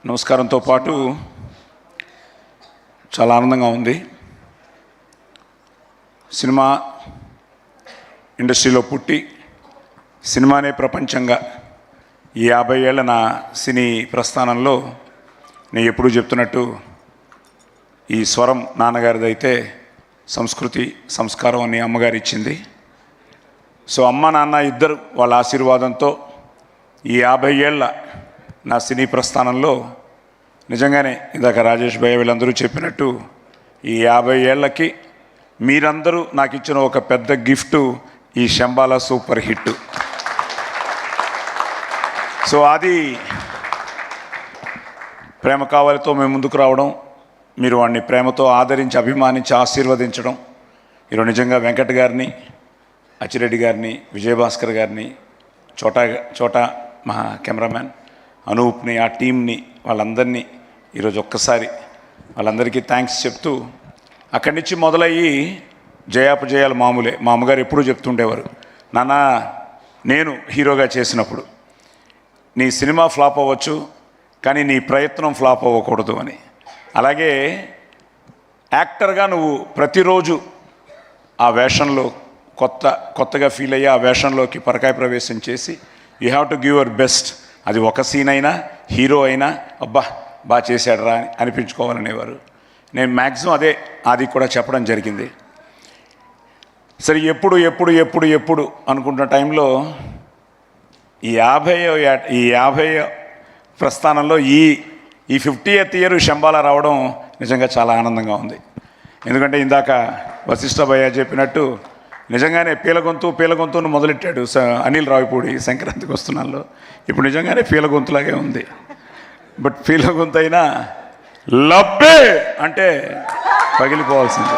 నమస్కారంతో పాటు చాలా ఆనందంగా ఉంది. సినిమా ఇండస్ట్రీలో పుట్టి సినిమానే ప్రపంచంగా ఈ 50 ఏళ్ల నా సినీ ప్రస్థానంలో నేను ఎప్పుడూ చెప్తున్నట్టు ఈ స్వరం నాన్నగారిదైతే సంస్కృతి సంస్కారం అని అమ్మగారు ఇచ్చింది. సో అమ్మ నాన్న ఇద్దరు వాళ్ళ ఆశీర్వాదంతో ఈ 50 ఏళ్ల నా సినీ ప్రస్థానంలో నిజంగానే ఇందాక రాజేష్ భయ్య వీళ్ళందరూ చెప్పినట్టు ఈ 50 ఏళ్ళకి మీరందరూ నాకు ఇచ్చిన ఒక పెద్ద గిఫ్ట్ ఈ శంబాలా సూపర్ హిట్. సో అది ప్రేమ కావాలితో మేము ముందుకు రావడం, మీరు వాడిని ప్రేమతో ఆదరించి అభిమానించి ఆశీర్వదించడం, ఈరోజు నిజంగా వెంకట్ గారిని, అచ్చిరెడ్డి గారిని, విజయభాస్కర్ గారిని, చోటా మా కెమెరామ్యాన్ అనూప్ని, ఆ టీంని, వాళ్ళందరినీ ఈరోజు ఒక్కసారి వాళ్ళందరికీ థ్యాంక్స్ చెప్తూ, అక్కడి నుంచి మొదలయ్యి జయాపజయాలు మామూలే. మా అమ్మగారు ఎప్పుడూ చెప్తుండేవారు, నాన్న నేను హీరోగా చేసినప్పుడు నీ సినిమా ఫ్లాప్ అవ్వచ్చు కానీ నీ ప్రయత్నం ఫ్లాప్ అవ్వకూడదు అని. అలాగే యాక్టర్గా నువ్వు ప్రతిరోజు ఆ వేషంలో కొత్తగా ఫీల్ అయ్యి ఆ వేషంలోకి పరకాయ ప్రవేశం చేసి you have to give your best. అది ఒక సీన్ అయినా హీరో అయినా అబ్బా బాగా చేశాడరా అని అనిపించుకోవాలనేవారు. నేను మ్యాక్సిమం అదే అది కూడా చెప్పడం జరిగింది. సరే ఎప్పుడు అనుకుంటున్న టైంలో ఈ 50 ప్రస్థానంలో ఈ 50th ఇయర్ శంబాలా రావడం నిజంగా చాలా ఆనందంగా ఉంది. ఎందుకంటే ఇందాక వశిష్ఠ భయ్య చెప్పినట్టు నిజంగానే పీలగొంతును మొదలెట్టాడు అనిల్ రావిపూడి సంక్రాంతికి వస్తున్నాల్లో. ఇప్పుడు నిజంగానే పీలగొంతులాగే ఉంది. బట్ పీలగొంతు అయినా లబ్బే అంటే పగిలిపోవాల్సింది.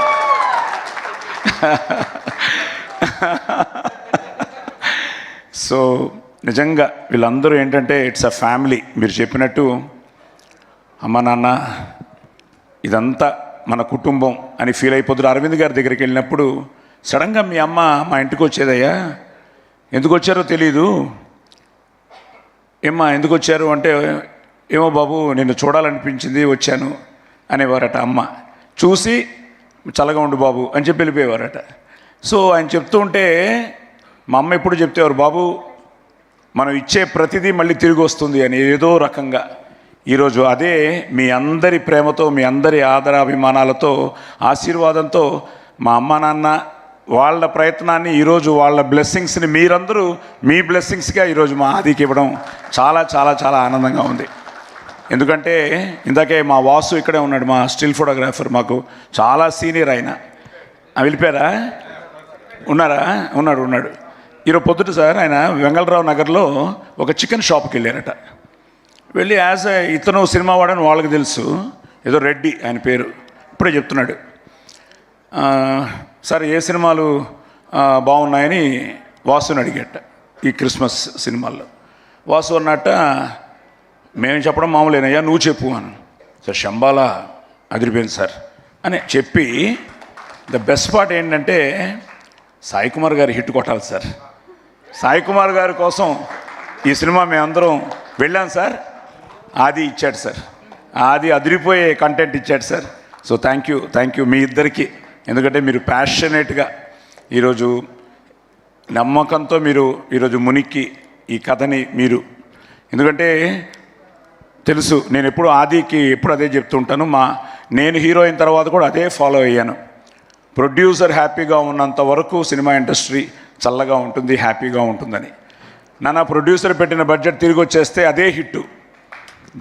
సో నిజంగా వీళ్ళందరూ ఏంటంటే ఇట్స్ అ ఫ్యామిలీ. మీరు చెప్పినట్టు అమ్మ నాన్న ఇదంతా మన కుటుంబం అని ఫీల్ అయిపోతున్నారు. అరవింద్ గారి దగ్గరికి వెళ్ళినప్పుడు సడన్గా మీ అమ్మ మా ఇంటికి వచ్చేదయ్యా, ఎందుకు వచ్చారో తెలీదు, ఏమ్మా ఎందుకు వచ్చారు అంటే, ఏమో బాబు నిన్ను చూడాలనిపించింది వచ్చాను అనేవారట. అమ్మ చూసి చల్లగా ఉండు బాబు అని చెప్పి వెళ్ళిపోయేవారట. సో ఆయన చెప్తూ ఉంటే మా అమ్మ ఎప్పుడు చెప్తేవారు, బాబు మనం ఇచ్చే ప్రతిదీ మళ్ళీ తిరిగి వస్తుంది అని. ఏదో రకంగా ఈరోజు అదే మీ అందరి ప్రేమతో, మీ అందరి ఆదరాభిమానాలతో, ఆశీర్వాదంతో మా అమ్మ నాన్న వాళ్ళ ప్రయత్నాన్ని ఈరోజు వాళ్ళ బ్లెస్సింగ్స్ని మీరందరూ మీ బ్లెస్సింగ్స్గా ఈరోజు మా ఆదికి ఇవ్వడం చాలా చాలా చాలా ఆనందంగా ఉంది. ఎందుకంటే ఇందాకే మా వాసు ఇక్కడే ఉన్నాడు, మా స్టిల్ ఫోటోగ్రాఫర్, మాకు చాలా సీనియర్ ఆయన. వెళ్ళిపోయారా? ఉన్నాడు. ఈరోజు పొద్దుట సార్ ఆయన వెంగళరావు నగర్లో ఒక చికెన్ షాప్కి వెళ్ళారట. వెళ్ళి ఇతను సినిమా వాడని వాళ్ళకి తెలుసు, ఏదో రెడ్డి ఆయన పేరు. ఇప్పుడే చెప్తున్నాడు, సార్ ఏ సినిమాలు బాగున్నాయని వాసుని అడిగట ఈ క్రిస్మస్ సినిమాల్లో. వాసు అన్నట్ట, మేము చెప్పడం మామూలేనయ్యా నువ్వు చెప్పు అని. సార్ శంబాలా అదిరిపోయింది సార్ అని చెప్పి, ద బెస్ట్ పార్ట్ ఏంటంటే సాయి కుమార్ గారు హిట్ కొట్టాలి సార్. సాయి కుమార్ గారి కోసం ఈ సినిమా మేమందరం వెళ్ళాం సార్. ఆది ఇచ్చాడు సార్, ఆది అదిరిపోయే కంటెంట్ ఇచ్చాడు సార్. సో థ్యాంక్ యూ మీ ఇద్దరికి. ఎందుకంటే మీరు ప్యాషనేట్గా ఈరోజు నమ్మకంతో మీరు ఈరోజు మునిక్కి ఈ కథని మీరు, ఎందుకంటే తెలుసు నేను ఎప్పుడు ఆదికి ఎప్పుడు అదే చెప్తుంటాను, నేను హీరో అయిన తర్వాత కూడా అదే ఫాలో అయ్యాను. ప్రొడ్యూసర్ హ్యాపీగా ఉన్నంత వరకు సినిమా ఇండస్ట్రీ చల్లగా ఉంటుంది, హ్యాపీగా ఉంటుందని. నా ప్రొడ్యూసర్ పెట్టిన బడ్జెట్ తిరిగి వచ్చేస్తే అదే హిట్టు,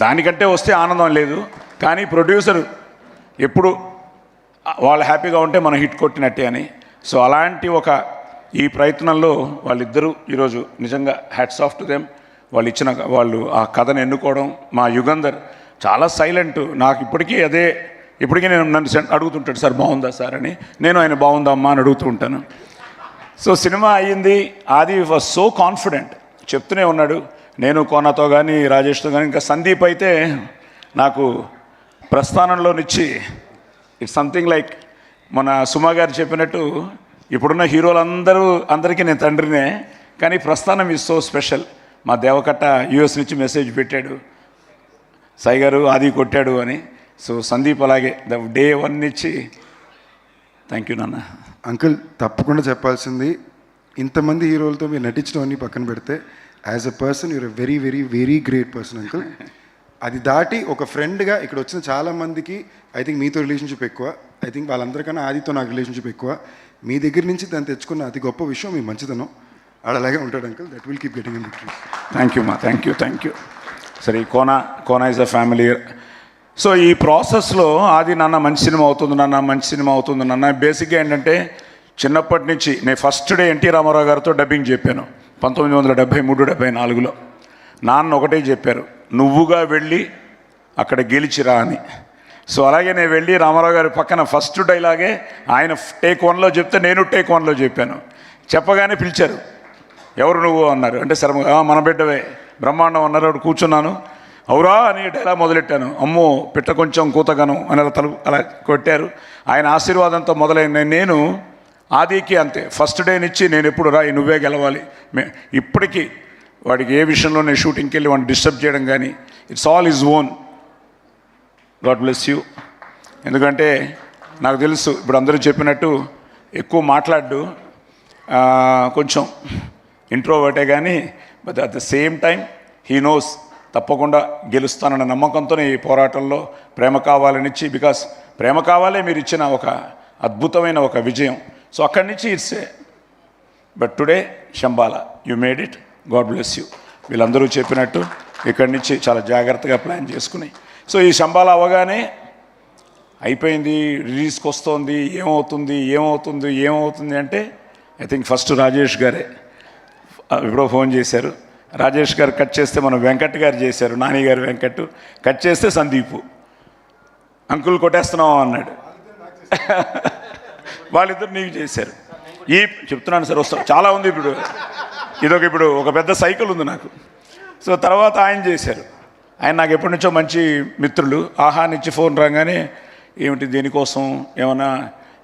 దానికంటే వస్తే ఆనందం లేదు. కానీ ప్రొడ్యూసర్ ఎప్పుడు వాళ్ళు హ్యాపీగా ఉంటే మనం హిట్ కొట్టినట్టే అని. సో అలాంటి ఈ ప్రయత్నంలో వాళ్ళిద్దరూ ఈరోజు నిజంగా హ్యాట్స్ ఆఫ్ టు దెమ్. వాళ్ళు ఆ కథను ఎన్నుకోవడం. మా యుగంధర్ చాలా సైలెంట్. నాకు ఇప్పటికీ నన్ను అడుగుతుంటాడు, సార్ బాగుందా సార్ అని. నేను ఆయన బాగుందా అమ్మా అని అడుగుతూ ఉంటాను. సో సినిమా అయ్యింది. ఆది వాజ్ సో కాన్ఫిడెంట్, చెప్తూనే ఉన్నాడు. నేను కోనాతో కానీ రాజేష్తో కానీ, ఇంకా సందీప్ అయితే నాకు ప్రస్థానంలోనిచ్చి ఇట్స్ సంథింగ్ లైక్ మన సుమా గారు చెప్పినట్టు, ఇప్పుడున్న అందరికీ నేను తండ్రినే, కానీ ప్రస్థానం ఈజ్ సో స్పెషల్. మా దేవకట్ట యూఎస్ నుంచి మెసేజ్ పెట్టాడు, సాయి గారు ఆది కొట్టాడు అని. సో సందీప్ అలాగే డే 1 నుంచి థ్యాంక్ యూ నాన్న. అంకుల్ తప్పకుండా చెప్పాల్సింది, ఇంతమంది హీరోలతో మీరు నటించడం పక్కన పెడితే as a person you're a very very very great person uncle. అది దాటి ఒక ఫ్రెండ్గా ఇక్కడ వచ్చిన చాలామందికి ఐ థింక్ మీతో రిలేషన్షిప్ ఎక్కువ, ఐ థింక్ వాళ్ళందరికన్నా ఆదితో నాకు రిలేషన్షిప్ ఎక్కువ. మీ దగ్గర నుంచి దాన్ని తెచ్చుకున్న అతి గొప్ప విషయం మీ మంచితనం. అలాగే ఉంటాడు uncle. That will keep getting in victories. Thank you మా, థ్యాంక్ యూ. సరే Kona is a family. So ఈ ప్రాసెస్లో ఆది నాన్న మంచి సినిమా అవుతుంది నాన్న. బేసిక్గా ఏంటంటే చిన్నప్పటి నుంచి నేను ఫస్ట్ డే ఎన్టీ రామారావు గారితో డబ్బింగ్ చెప్పాను 1973-74లో. నాన్న ఒకటే చెప్పారు, నువ్వుగా వెళ్ళి అక్కడ గెలిచిరా అని. సో అలాగే నేను వెళ్ళి రామారావు గారి పక్కన ఫస్ట్ డైలాగే ఆయన టేక్ 1లో చెప్తే నేను టేక్ 1లో చెప్పాను. చెప్పగానే పిలిచారు, ఎవరు నువ్వు అన్నారు. అంటే సరే మన బిడ్డవే బ్రహ్మాండం అన్నారు. అప్పుడు కూర్చున్నాను, అవురా అని డైలాగ్ మొదలెట్టాను. అమ్మో పిట్ట కొంచెం కూతగను అని అలా కొట్టారు. ఆయన ఆశీర్వాదంతో మొదలైన నేను ఆదికి అంతే. ఫస్ట్ డే నుంచి నేను ఎప్పుడు రాయి నువ్వే గెలవాలి. ఇప్పటికీ వాడికి ఏ విషయంలో నేను షూటింగ్కి వెళ్ళి వాడిని డిస్టర్బ్ చేయడం కానీ it's all is own. God bless you. ఎందుకంటే నాకు తెలుసు ఇప్పుడు అందరూ చెప్పినట్టు ఎక్కువ మాట్లాడు, కొంచెం ఇంట్రోవర్టే కానీ but at the same time he knows తప్పకుండా గెలుస్తానన్న నమ్మకంతోనే ఈ పోరాటంలో ప్రేమ కావాలనిచ్చి, బికాస్ ప్రేమ కావాలే మీరు ఇచ్చిన ఒక అద్భుతమైన ఒక విజయం. సో అక్కడి నుంచి it's but today Shambhala you made it. God bless you. వీళ్ళందరూ చెప్పినట్టు ఇక్కడి నుంచి చాలా జాగ్రత్తగా ప్లాన్ చేసుకుని, సో ఈ శంబాల అవగానే అయిపోయింది, రిలీజ్కి వస్తుంది, ఏమవుతుంది అంటే ఐ థింక్ ఫస్ట్ రాజేష్ గారే ఎప్పుడో ఫోన్ చేశారు. రాజేష్ గారు కట్ చేస్తే మనం వెంకట్ గారు చేశారు, నాని గారు వెంకట్ కట్ చేస్తే సందీపు అంకుల్ కొట్టేస్తున్నాం అన్నాడు. వాళ్ళిద్దరు నీకు చేశారు. ఈ చెప్తున్నాను సార్, వస్తాం చాలా ఉంది ఇప్పుడు. ఇప్పుడు ఒక పెద్ద సైకిల్ ఉంది నాకు. సో తర్వాత ఆయన చేశారు. ఆయన నాకు ఎప్పటి నుంచో మంచి మిత్రులు. ఆహా నుంచి ఫోన్ రాగానే ఏమిటి దేనికోసం ఏమైనా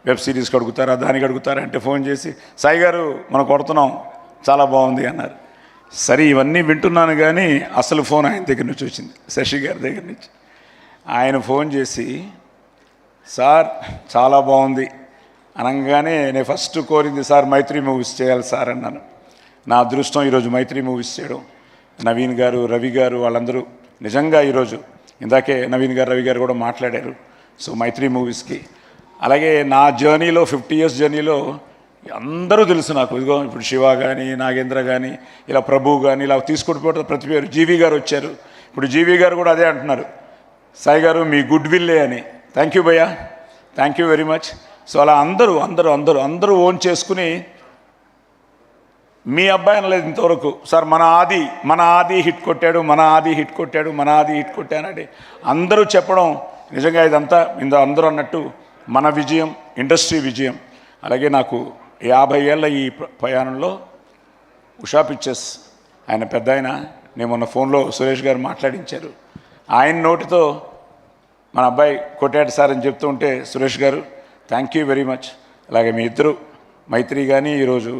వెబ్ సిరీస్కి అడుగుతారా దానికి అడుగుతారా అంటే ఫోన్ చేసి సాయి గారు మనం కొడుతున్నాం చాలా బాగుంది అన్నారు. సరే ఇవన్నీ వింటున్నాను కానీ అసలు ఫోన్ ఆయన దగ్గర నుంచి వచ్చింది, శశి గారి దగ్గర నుంచి. ఆయన ఫోన్ చేసి సార్ చాలా బాగుంది అనగానే నేను ఫస్ట్ కోరింది సార్ మైత్రి మూవీస్ చేయాలి సార్ అన్నాను. నా అదృష్టం ఈరోజు మైత్రి మూవీస్ చేయడం. నవీన్ గారు, రవి గారు వాళ్ళందరూ నిజంగా ఈరోజు ఇందాకే నవీన్ గారు, రవి గారు కూడా మాట్లాడారు. సో మైత్రి మూవీస్కి అలాగే నా జర్నీలో 50 years జర్నీలో అందరూ తెలుసు నాకు. ఇదిగో ఇప్పుడు శివ కానీ, నాగేంద్ర కానీ, ఇలా ప్రభు కానీ ఇలా తీసుకుంటూ పోతే ప్రతి పేరు. జీవి గారు వచ్చారు. ఇప్పుడు జీవి గారు కూడా అదే అంటున్నారు, సాయి గారు మీ గుడ్ విల్లే అని. థ్యాంక్ యూ భయ్యా, thank you very much. So అలా అందరూ ఓన్ చేసుకుని మీ అబ్బాయి అనలేదు ఇంతవరకు సార్ మన ఆది హిట్ కొట్టానండి అందరూ చెప్పడం. నిజంగా ఇదంతా అందరూ అన్నట్టు మన విజయం, ఇండస్ట్రీ విజయం. అలాగే నాకు 50 ఏళ్ళ ఈ ప్రయాణంలో ఉషా పిక్చర్స్ ఆయన పెద్ద ఆయన, నేను మొన్న ఫోన్లో సురేష్ గారు మాట్లాడించారు. ఆయన నోటితో మన అబ్బాయి కొట్టాడు సార్ అని చెప్తూ ఉంటే సురేష్ గారు థ్యాంక్ యూ వెరీ మచ్. అలాగే మీ ఇద్దరు మైత్రి కానీ ఈరోజు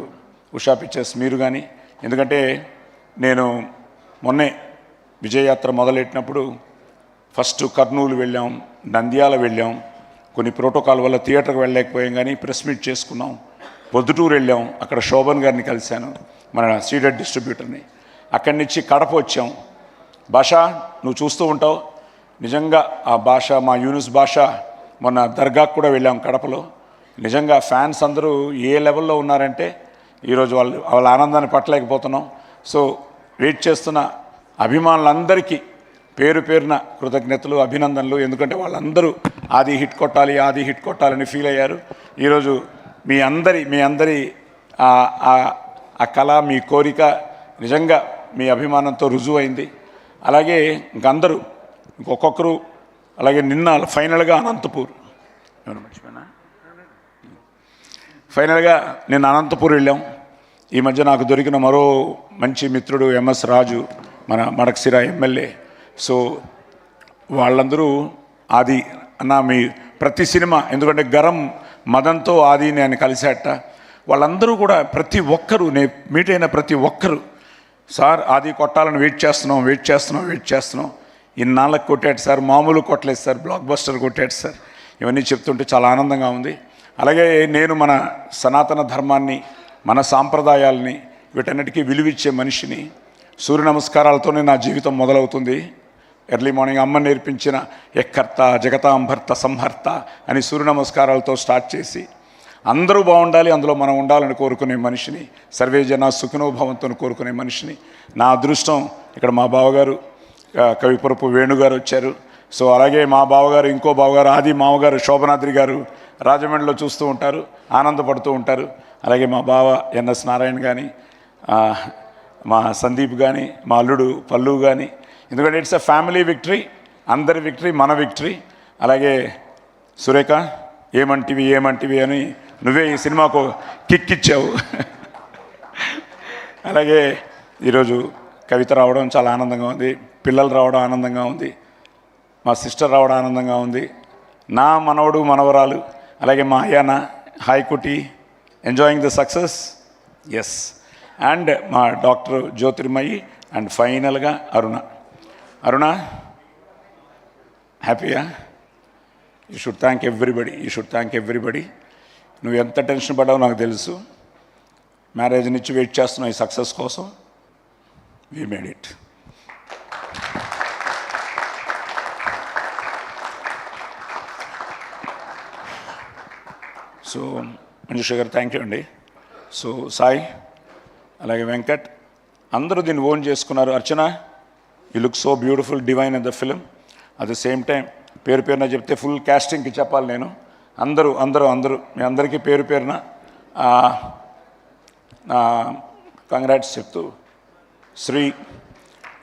ఉషా పిక్చర్స్ మీరు కానీ. ఎందుకంటే నేను మొన్నే విజయయాత్ర మొదలెట్టినప్పుడు ఫస్ట్ కర్నూలు వెళ్ళాం, నంద్యాల వెళ్ళాం. కొన్ని ప్రోటోకాల్ వల్ల థియేటర్కి వెళ్ళలేకపోయాం కానీ ప్రెస్ మీట్ చేసుకున్నాం. పొద్దుటూరు వెళ్ళాం, అక్కడ శోభన్ గారిని కలిశాను, మన సీడెడ్ డిస్ట్రిబ్యూటర్ని. అక్కడి నుంచి కడప వచ్చాం. భాష నువ్వు చూస్తూ ఉంటావు, నిజంగా ఆ భాష మా యూనిస్ భాష మొన్న దర్గాకు కూడా వెళ్ళాం కడపలో. నిజంగా ఫ్యాన్స్ అందరూ ఏ లెవెల్లో ఉన్నారంటే ఈరోజు వాళ్ళ ఆనందాన్ని పట్టలేకపోతున్నాం. సో వెయిట్ చేస్తున్న అభిమానులందరికీ పేరు పేరున కృతజ్ఞతలు, అభినందనలు. ఎందుకంటే వాళ్ళందరూ ఆది హిట్ కొట్టాలని ఫీల్ అయ్యారు. ఈరోజు మీ అందరి ఆ కళ, మీ కోరిక నిజంగా మీ అభిమానంతో రుజువైంది. అలాగే ఇంకందరూ ఇంకొకరు. అలాగే నిన్న ఫైనల్గా అనంతపూర్, నిన్న అనంతపూర్ వెళ్ళాం. ఈ మధ్య నాకు దొరికిన మరో మంచి మిత్రుడు ఎంఎస్ రాజు, మన మడకసిర ఎమ్మెల్యే. సో వాళ్ళందరూ ఆది అన్న మీ ప్రతి సినిమా, ఎందుకంటే గరం మదన్తో ఆది నేను కలిసేట, వాళ్ళందరూ కూడా ప్రతి ఒక్కరూ నేను మీట్ అయిన ప్రతి ఒక్కరు సార్ ఆది కొట్టాలని వెయిట్ చేస్తున్నాం. ఇన్నాళ్ళకు కొట్టాడు సార్, మామూలు కొట్టలేదు సార్, బ్లాక్ బస్టర్ కొట్టాడు సార్. ఇవన్నీ చెప్తుంటే చాలా ఆనందంగా ఉంది. అలాగే నేను మన సనాతన ధర్మాన్ని, మన సాంప్రదాయాల్ని, వీటన్నిటికీ విలువిచ్చే మనిషిని. సూర్య నమస్కారాలతోనే నా జీవితం మొదలవుతుంది. ఎర్లీ మార్నింగ్ అమ్మ నేర్పించిన ఎక్కర్త జగతాంభర్త సంహర్త అని సూర్య నమస్కారాలతో స్టార్ట్ చేసి అందరూ బాగుండాలి, అందులో మనం ఉండాలని కోరుకునే మనిషిని. సర్వే జన సుఖినోభవంతో కోరుకునే మనిషిని. నా అదృష్టం ఇక్కడ మా బావగారు కవిపురపు వేణుగారు వచ్చారు. సో అలాగే మా బావగారు, ఇంకో బావగారు ఆది మావగారు శోభనాద్రి గారు రాజమండ్రిలో చూస్తూ ఉంటారు, ఆనందపడుతూ ఉంటారు. అలాగే మా బావ ఎన్ఎస్ నారాయణ కానీ, మా సందీప్ కానీ, మా అల్లుడు పల్లు కానీ. ఎందుకంటే ఇట్స్ అ ఫ్యామిలీ విక్టరీ, అందరి విక్టరీ, మన విక్టరీ. అలాగే సురేఖ ఏమంటివి అని నువ్వే ఈ సినిమాకు కిక్ ఇచ్చావు. అలాగే ఈరోజు కవిత రావడం చాలా ఆనందంగా ఉంది, పిల్లలు రావడం ఆనందంగా ఉంది, మా సిస్టర్ రావడం ఆనందంగా ఉంది, నా మనవడు మనవరాలు, అలాగే మా అయ్యాన హాయ్కుటి enjoying the success. Yes. And మా డాక్టర్ జ్యోతిర్మయి అండ్ ఫైనల్గా అరుణ హ్యాపీయా? You should thank everybody. నువ్వు ఎంత టెన్షన్ పడ్డావో నాకు తెలుసు. మ్యారేజ్ నుంచి వెయిట్ చేస్తున్నావు ఈ సక్సెస్ కోసం. We made it. So Manjusha garu thank you అండి. సో సాయి, అలాగే వెంకట్ అందరూ దీన్ని ఓన్ చేసుకున్నారు. Archana, you look so beautiful, divine in the film. At the same time పేరున చెప్తే ఫుల్ క్యాస్టింగ్కి చెప్పాలి నేను. అందరూ మీ అందరికీ పేరున కంగ్రాట్స్ చెప్తూ, శ్రీ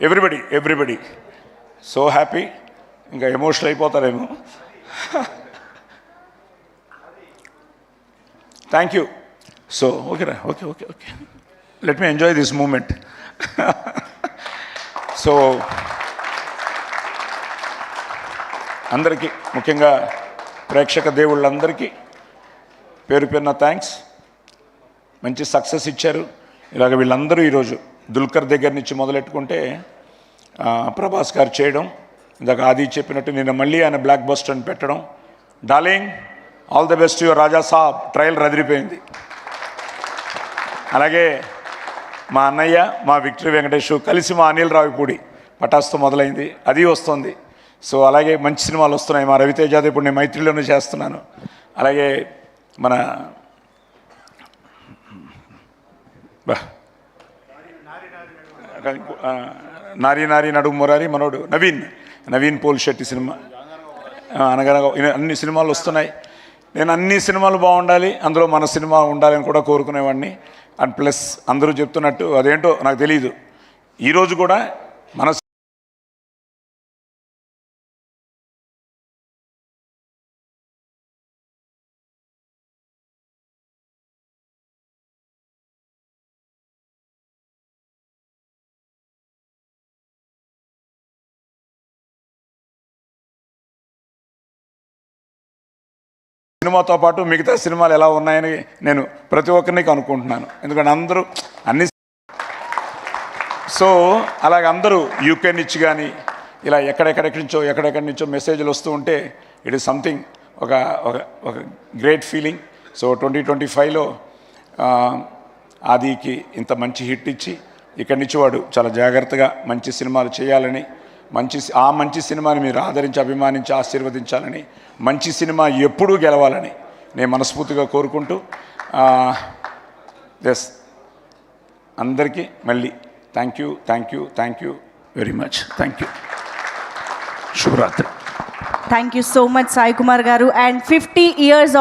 ఎవ్రీబడి సో హ్యాపీ. ఇంకా ఎమోషనల్ అయిపోతారేమో. Thank you. సో ఓకేరా, okay let me enjoy this moment. So అందరికీ, ముఖ్యంగా ప్రేక్షక దేవుళ్ళందరికీ పేరున థ్యాంక్స్. మంచి సక్సెస్ ఇచ్చారు. ఇలాగ వీళ్ళందరూ ఈరోజు దుల్కర్ దగ్గర నుంచి మొదలెట్టుకుంటే ప్రభాస్ గారు చేయడం, ఇందాక ఆది చెప్పినట్టు నిన్న మళ్ళీ ఆయన బ్లాక్ బస్టర్ అని పెట్టడం. Darling, all the best your Raja Saab. Trailer రదిరిపోయింది. అలాగే మా అన్నయ్య, మా విక్టరీ వెంకటేష్ కలిసి మా అనిల్ రావిపూడి పటాస్తో మొదలైంది, అది వస్తుంది. సో అలాగే మంచి సినిమాలు వస్తున్నాయి. మా రవితేజాది ఇప్పుడు నేను మైత్రిలోనే చేస్తున్నాను. అలాగే మన నారీ నడుము మురారి మనోడు నవీన్ పోల్ శెట్టి సినిమా అనగనగా అన్ని సినిమాలు వస్తున్నాయి. నేను అన్ని సినిమాలు బాగుండాలి, అందులో మన సినిమా ఉండాలని కూడా కోరుకునేవాడిని. అండ్ ప్లస్ అందరూ చెప్తున్నట్టు అదేంటో నాకు తెలియదు, ఈరోజు కూడా మన సినిమాతో పాటు మిగతా సినిమాలు ఎలా ఉన్నాయని నేను ప్రతి ఒక్కరిని అనుకుంటున్నాను. ఎందుకంటే అందరూ అన్ని సో అలాగే అందరూ యూకే నుంచి కానీ ఇలా ఎక్కడెక్కడి నుంచో మెసేజ్లు వస్తూ ఉంటే ఇట్ ఈస్ సంథింగ్, ఒక గ్రేట్ ఫీలింగ్. సో 2025లో ఆదికి ఇంత మంచి హిట్ ఇచ్చి ఇక్కడి నుంచి వాడు చాలా జాగ్రత్తగా మంచి సినిమాలు చేయాలని, మంచి సినిమాని మీరు ఆదరించి అభిమానించి ఆశీర్వదించాలని, మంచి సినిమా ఎప్పుడూ గెలవాలని నేను మనస్ఫూర్తిగా కోరుకుంటూ ఎస్ అందరికీ మళ్ళీ thank you very much. Thank you. శుభరాత్రి. Thank you so much Sai Kumar garu. And 50 years